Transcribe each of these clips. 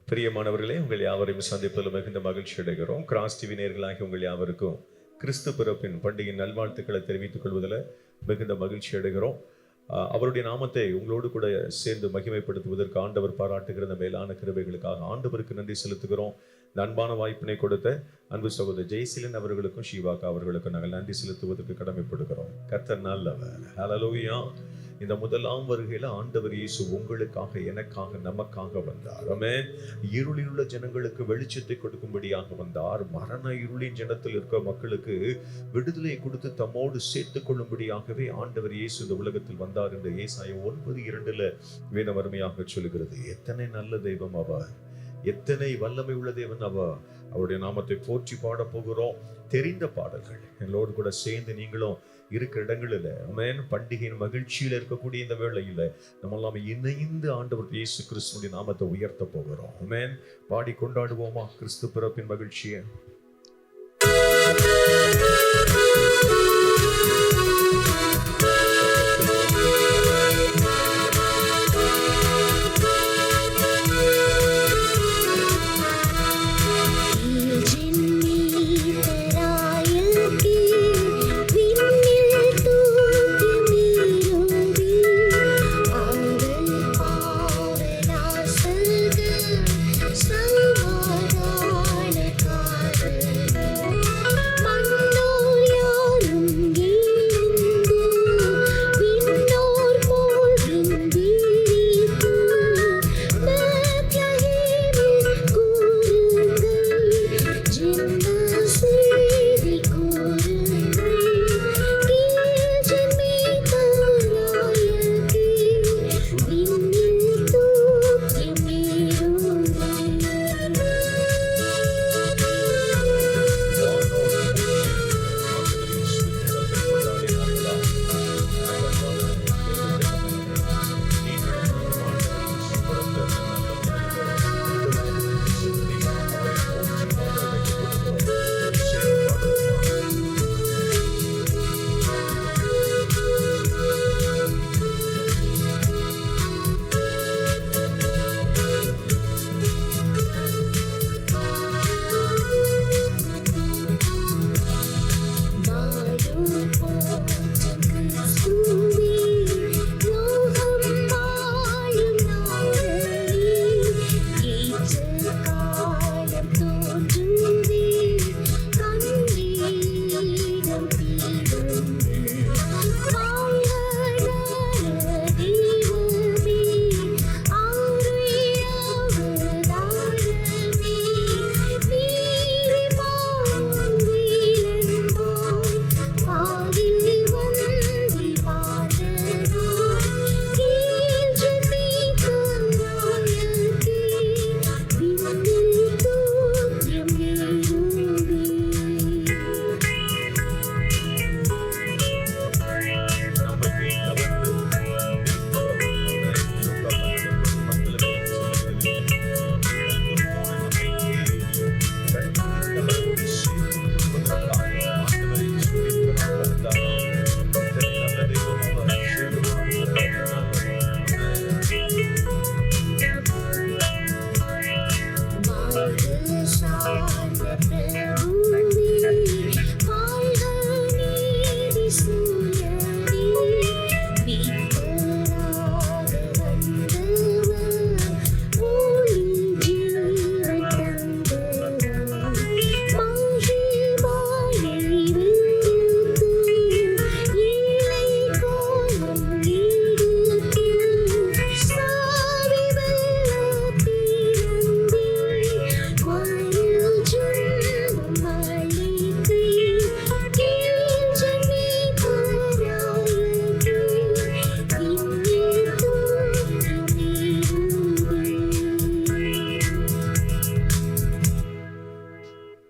பிரியமானவர்களே, உங்கள் யாவரையும் சந்திப்பதில் மிகுந்த மகிழ்ச்சி அடைகிறோம். கிராஸ் டிவி நேயர்களாகி உங்கள் யாவருக்கும் கிறிஸ்து பிறப்பின் பண்டிகை நல்வாழ்த்துக்களை தெரிவித்துக் கொள்வதில் மிகுந்த மகிழ்ச்சி அடைகிறோம். அவருடைய நாமத்தை உங்களோடு கூட சேர்ந்து மகிமைப்படுத்துவதற்கு ஆண்டவர் பாராட்டுகிற இந்த மேலான கிருபைகளுக்காக ஆண்டவருக்கு நன்றி செலுத்துகிறோம். இந்த அன்பான வாய்ப்பினை கொடுத்த அன்பு சகோதரர் ஜெய்சிலன் அவர்களுக்கும் ஷீவாக்கா அவர்களுக்கும் நாங்கள் நன்றி செலுத்துவதற்கு கடமைப்படுகிறோம். கர்த்தர் நல்லவர். ஹல்லேலூயா. இந்த முதலாம் வருகையில ஆண்டவர் இயேசு உங்களுக்காக, எனக்காக, நமக்காக வந்தார். ஆமென். இருளில் உள்ள ஜனங்களுக்கு வெளிச்சத்தை கொடுக்கும்படியாக வந்தார். மரண இருளின் ஜனத்தில் இருக்கிற மக்களுக்கு விடுதலை கொடுத்து தம்மோடு சேர்த்துக் கொள்ளும்படியாகவே ஆண்டவர் இயேசு இந்த உலகத்தில் வந்தார் என்று ஏசாயா 9:2 வேதம் அருமையாக சொல்லுகிறது. எத்தனை நல்ல தெய்வம் அவர், எத்தனை வல்லமை உள்ள தேவன் அவர். அவருடைய நாமத்தை போற்றி பாட போகிறோம். தெரிந்த பாடல்கள் எங்களோடு கூட சேர்ந்து நீங்களும் இருக்கிற இடங்களில் ஆமென் பண்டிகையின் மகிழ்ச்சியில் இருக்கக்கூடிய இந்த வேளையில நம்ம எல்லாம் இணைந்து ஆண்டவர் இயேசு கிறிஸ்துவின் நாமத்தை உயர்த்த போகிறோம். ஆமென். பாடி கொண்டாடுவோமா கிறிஸ்து பிறப்பின் மகிழ்ச்சியை.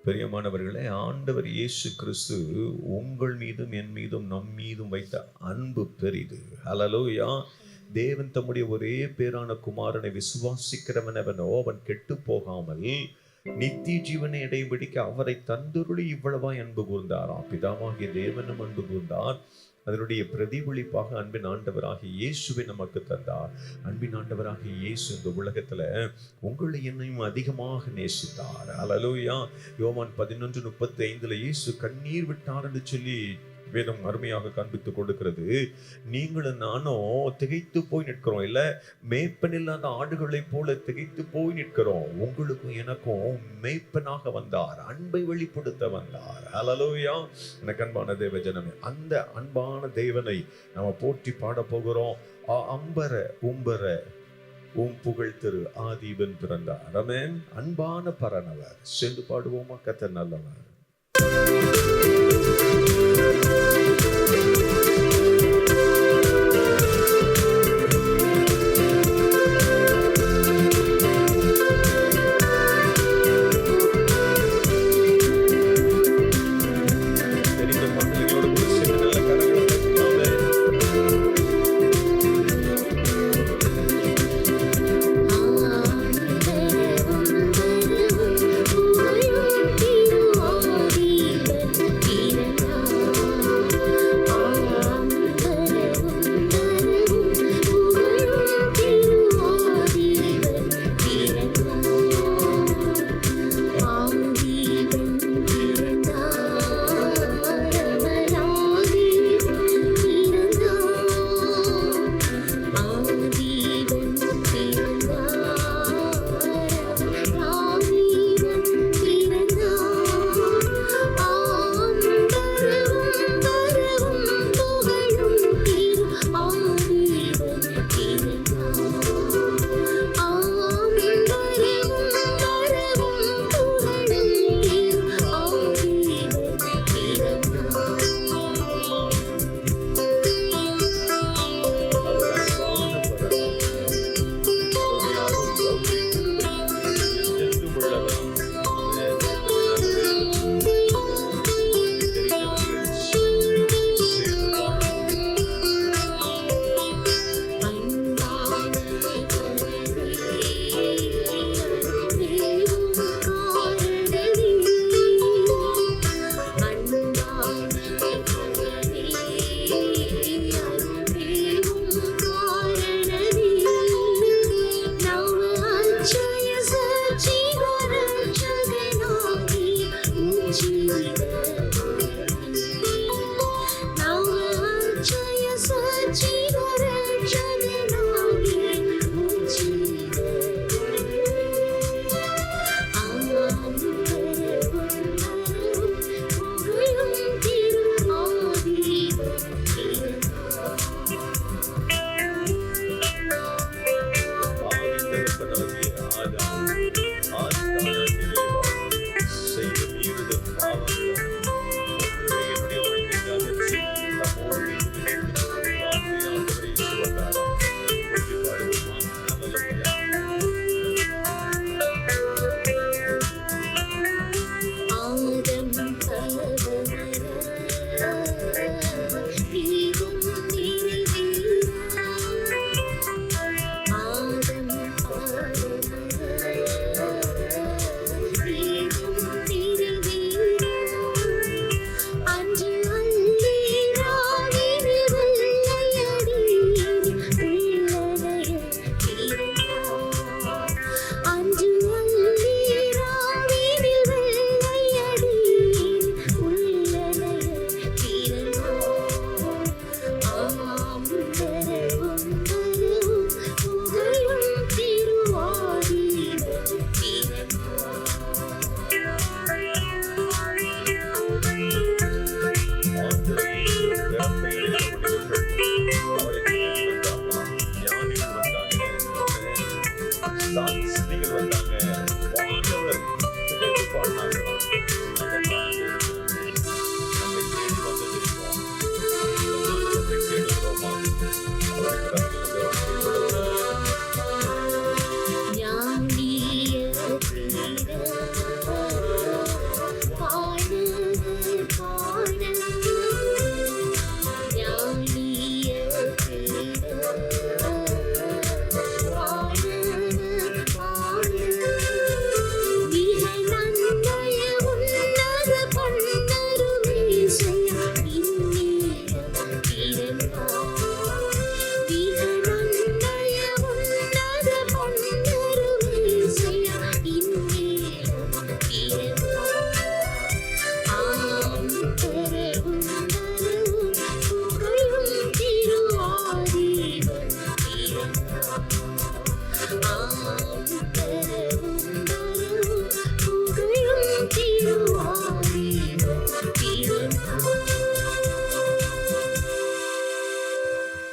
பிரியமானவர்களே, ஆண்டவர் இயேசு கிறிஸ்து உங்கள் மீதும் என் மீதும் நம் மீதும் வைத்த அன்பு பெரிது. ஹல்லேலூயா. தேவன் தம்முடைய ஒரே பேரான குமாரனை விசுவாசிக்கிறவனவனோ அவன் கெட்டு போகாமல் நித்திய ஜீவனை அடையும்படிக்கு அவரை தந்தருளி இவ்வளவாய் அன்பு கூர்ந்தாராம். பிதாவாகிய தேவனும் அன்பு கூர்ந்தார். அதனுடைய பிரதிபலிப்பாக அன்பின் ஆண்டவராகிய இயேசுவை நமக்கு தந்தார். அன்பின் ஆண்டவராகிய இயேசு இந்த உலகத்துல உங்களை என்னையும் அதிகமாக நேசித்தார். அல்லேலூயா. யோவான் 11:35 இயேசு கண்ணீர் விட்டார் என்று சொல்லி வேதம் அருமையாக காண்பித்துக் கொடுக்கிறது. நீங்களும் நானும் திகைத்து போய் நிற்கிறோம். இல்ல, மேய்ப்பன் இல்லாத ஆடுகளை போல திகைத்து போய் நிற்கிறோம். உங்களுக்கும் எனக்கும் மேய்ப்பனாக வந்தார், அன்பை வெளிப்படுத்த வந்தார். அல்லேலூயா. எனக்கு அன்பான தேவ ஜனமே, அந்த அன்பான தேவனை நாம போற்றி பாட போகிறோம். அம்பர உம்பர புகழ் திரு ஆதிபன் பிறந்தார். ஆமென். அன்பான பரனவர். சேர்ந்து பாடுவோமா? கர்த்தர் நல்லவர்.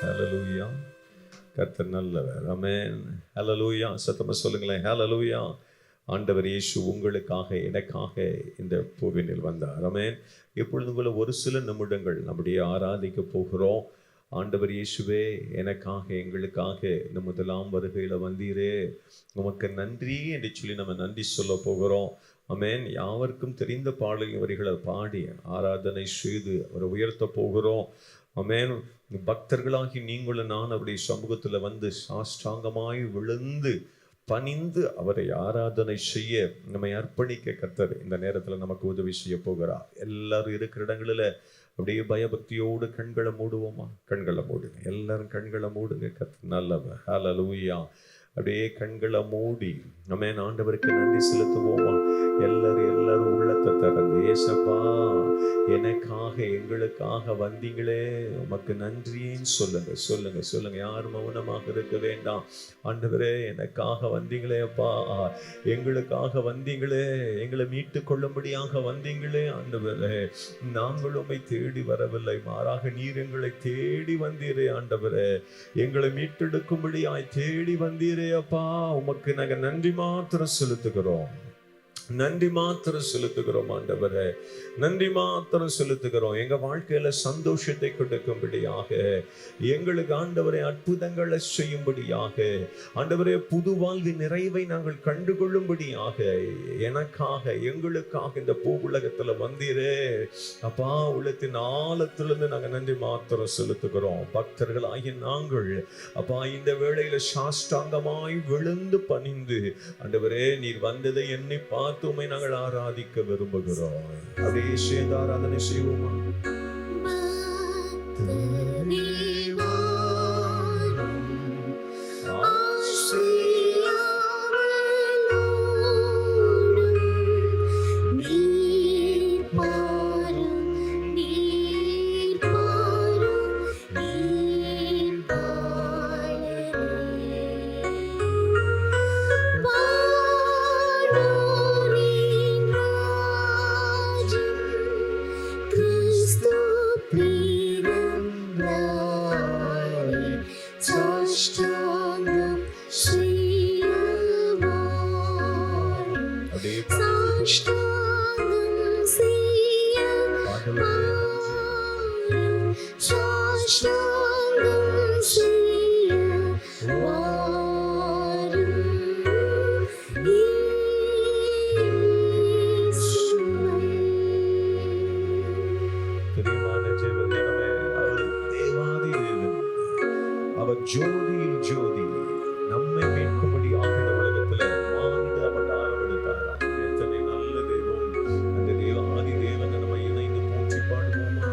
ஹல்லேலூயா. கர்த்தர் நல்லவர். ஆமென். ஹல்லேலூயா. சத்தமா சொல்லுங்களேன். ஹல்லேலூயா. ஆண்டவர் இயேசு உங்களுக்காக எனக்காக இந்த பூவினில் வந்தார். ஆமென். இப்பொழுது உங்களை ஒரு சில நிமிடங்கள் நம்முடைய ஆராதிக்க போகிறோம். ஆண்டவர் இயேசுவே எனக்காக எங்களுக்காக இந்த முதலாம் வருகையில் வந்தீரே, உமக்கு நன்றி என்று சொல்லி நம்ம நன்றி சொல்ல போகிறோம். ஆமென். யாவருக்கும் தெரிந்த பாடல் வரிகளை பாடி ஆராதனை செய்து அவரை உயர்த்த போகிறோம். ஆமென். பக்தர்களாகி நீங்களும் நான் அவருடைய சமூகத்தில் வந்து சாஷ்டாங்கமாய் விழுந்து பணிந்து அவரை ஆராதனை செய்ய நம்மை அர்ப்பணிக்க கர்த்தர் இந்த நேரத்தில் நமக்கு உதவி செய்ய போகிறார். எல்லாரும் இருக்கிற இடங்களில் அப்படியே பயபக்தியோடு கண்களை மூடுவோமா? கண்களை மூடுங்க. எல்லாரும் கண்களை மூடுங்க. கர்த்தர் நல்லவர். ஹல்லேலூயா. அப்படியே கண்களை மூடி நம்ம ஆண்டவருக்கு நன்றி செலுத்துவோமா? எல்லாரும் உள்ளத்தை திறந்து, ஏசப்பா எனக்காக எங்களுக்காக வந்தீங்களே, உமக்கு நன்றின்னு சொல்லுங்க சொல்லுங்க சொல்லுங்க. யாரும் மௌனமாக இருக்க வேண்டாம். ஆண்டவரே எனக்காக வந்தீங்களே அப்பா, எங்களுக்காக வந்தீங்களே, எங்களை மீட்டு கொள்ளும்படியாக வந்தீங்களே. ஆண்டவரே நாங்கள் உம்மை தேடி வரவில்லை, மாறாக நீர் எங்களை தேடி வந்தீரே. ஆண்டவரே எங்களை மீட்டெடுக்கும்படியாய் தேடி வந்தீரே அப்பா. உமக்கு நாங்கள் நன்றி மாத்திரம் செலுத்துகிறோம். நன்றி மாத்திரம் செலுத்துகிறோம் ஆண்டவரே. நன்றி மாத்திரம் செலுத்துகிறோம். எங்க வாழ்க்கையில சந்தோஷத்தை கொடுக்கும்படியாக, எங்களுக்கு ஆண்டவரே அற்புதங்களை செய்யும்படியாக, ஆண்டவரே புது வாழ்வு நிறைவை நாங்கள் கண்டுகொள்ளும்படியாக, எனக்காக எங்களுக்காக இந்த பூ உலகத்துல வந்தீரே அப்பா. உள்ளத்தின் ஆழத்திலிருந்து நாங்கள் நன்றி மாத்திரம் செலுத்துகிறோம். பக்தர்கள் ஆகிய நாங்கள் அப்பா இந்த வேளையில சாஷ்டாங்கமாய் விழுந்து பணிந்து, ஆண்டவரே நீர் வந்ததை எண்ணி பார்த்து உம்மை நாங்கள் ஆராதிக்க விரும்புகிறோம். அப்படியே சேர்ந்து ஆராதனை செய்வோமா? ஜோதியில் ஜோதி நம்மை மீட்கும்படியாக இந்த உலகத்துல வாழ்ந்து அவதாரம் எடுத்தாராம். எத்தனை நல்ல தெய்வம் அந்த தேவாதி தேவன். நம்ம இணைந்து போற்றி பாடுவோமா?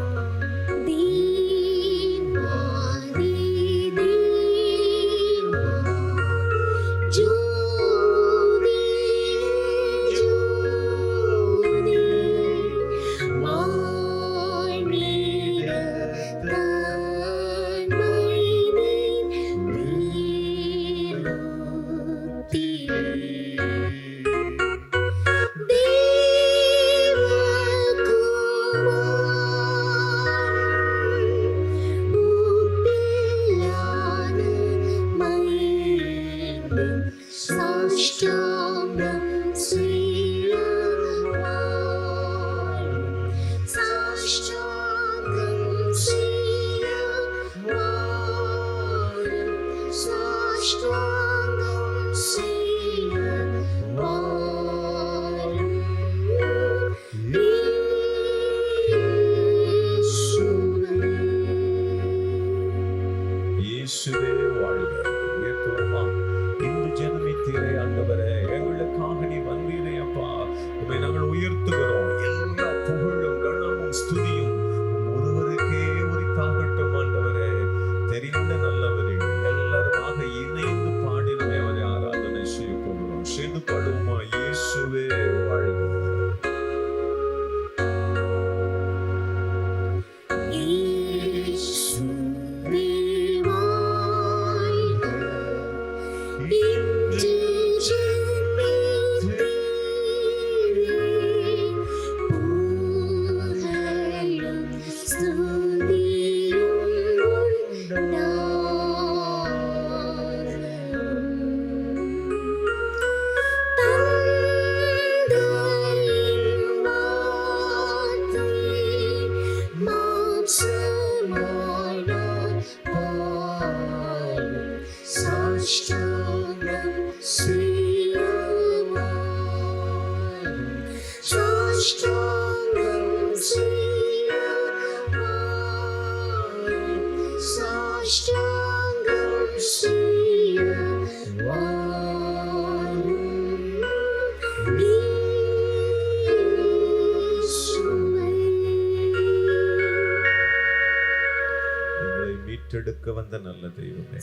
மீட்டெடுக்க வந்த நல்ல தெய்வமே,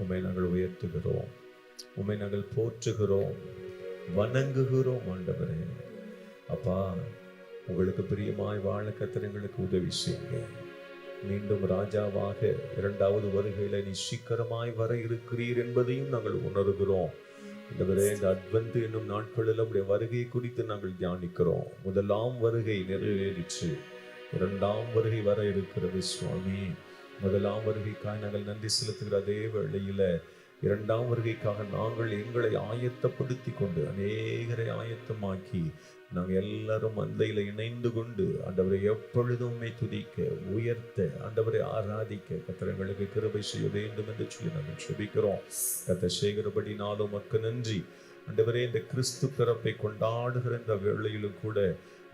உம்மை நாங்கள் உயர்த்துகிறோம், உம்மை நாங்கள் போற்றுகிறோம், வணங்குகிறோம் ஆண்டவரே. அப்பா, உங்களுக்கு பிரியமாய் வாழ கர்த்தர் எங்களுக்கு உதவி செய்யுங்க. மீண்டும் ராஜாவாக இரண்டாவது வருகையில நீ சீக்கிரமாய் வர இருக்கிறீர் என்பதையும் நாங்கள் உணர்கிறோம். இந்த அட்வென்ட் என்னும் நாட்களில் உடைய வருகை குறித்து நாங்கள் தியானிக்கிறோம். முதலாம் வருகை நிறைவேறிச்சு, இரண்டாம் வருகை வர இருக்கிறது சுவாமி. முதலாம் வருகைக்காக நாங்கள் நன்றி செலுத்துகிற அதே வேளையில இரண்டாம் வருகைக்காக நாங்கள் எங்களை ஆயத்தப்படுத்தி கொண்டு அநேகரை ஆயத்தமாக்கி நாங்கள் எல்லாரும் மந்தையில இணைந்து கொண்டு ஆண்டவரை எப்பொழுதும் துதிக்க, உயர்த்த, ஆண்டவரை ஆராதிக்க கர்த்தர் எங்களுக்கு கிருபை செய்ய வேண்டும் என்று சொல்லி நாங்கள் செபிக்கிறோம். கர்த்தர் செய்கிறபடினாலும் உமக்கு நன்றி ஆண்டவரே. இந்த கிறிஸ்து பிறப்பை கொண்டாடுகிற இந்த வேளையிலும் கூட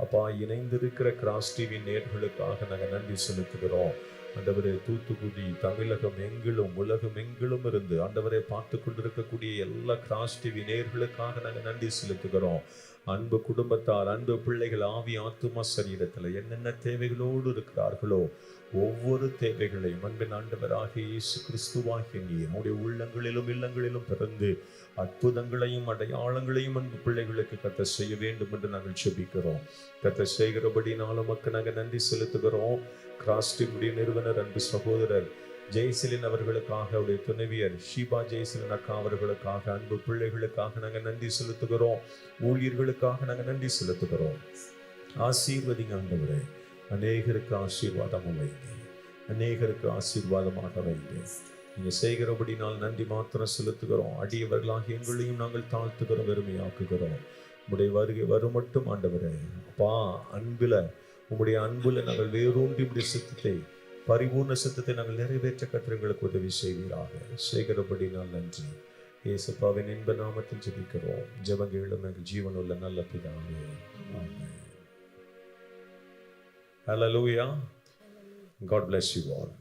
அப்பா, இணைந்திருக்கிற கிராஸ் டிவி நேயர்களுக்காக நாங்கள் நன்றி செலுத்துகிறோம். ஆண்டவரே, தூத்துக்குடி, தமிழகம் எங்கிலும், உலகம் எங்கிலும் இருந்து ஆண்டவரை பார்த்து கொண்டிருக்கக்கூடிய எல்லா கிராஸ் டிவி நேயர்களுக்காக நாங்கள் நன்றி செலுத்துகிறோம். அன்பு குடும்பத்தார், அன்பு பிள்ளைகள், ஆவி ஆத்துமா சரீரத்தில் என்னென்ன தேவைகளோடு இருக்கிறார்களோ ஒவ்வொரு தேவைகளையும் அன்பின் ஆண்டவராகிய இயேசு கிறிஸ்துவாகிய நீர் நம்முடைய உள்ளங்களிலும் இல்லங்களிலும் பிறந்து அற்புதங்களையும் அடையாளங்களையும் அன்பு பிள்ளைகளுக்கு கர்த்தர் செய்ய வேண்டும் என்று நாங்கள் செபிக்கிறோம். கர்த்தர் செய்கிறபடினாலும் நமக்கு நாங்கள் நன்றி செலுத்துகிறோம். கிராஸ் டிவி நிறுவனர் அன்பு சகோதரர் ஜெயசிலின் அவர்களுக்காக, அவருடைய துணைவியர் ஷீபா ஜெயசிலின் அக்கா அவர்களுக்காக, அன்பு பிள்ளைகளுக்காக நாங்கள் நன்றி செலுத்துகிறோம். ஊழியர்களுக்காக நாங்கள் நன்றி செலுத்துகிறோம். ஆசீர்வதிங்க ஆண்டவரே. அநேகருக்கு ஆசீர்வாதம் வைங்க, அநேகருக்கு ஆசீர்வாதமாக வைங்க. நீங்க செய்கிறபடினால் நன்றி மாத்திரம் செலுத்துகிறோம். அடியவர்களாக எங்களையும் நாங்கள் தாழ்த்துகிறோம், வெறுமையாக்குகிறோம். உங்களுடைய வருகை வரும் மட்டும் ஆண்டவரே அப்பா, அன்புல உங்களுடைய அன்புல நாங்கள் வேரூன்றி உடைய சித்தத்தை, பரிபூர்ண சித்தத்தை நாங்கள் நிறைவேற்ற கர்த்தர் எங்களுக்கு உதவி செய்வீராக. செய்கிறபடினால் நன்றி. இயேசுப்பாவின் இன்ப நாமத்தில் ஜெபிக்கிறோம். ஜெபங்களும் எங்கள் ஜீவனுள்ள நல்ல பிதாவே, ஆமென். Hallelujah. God bless you all.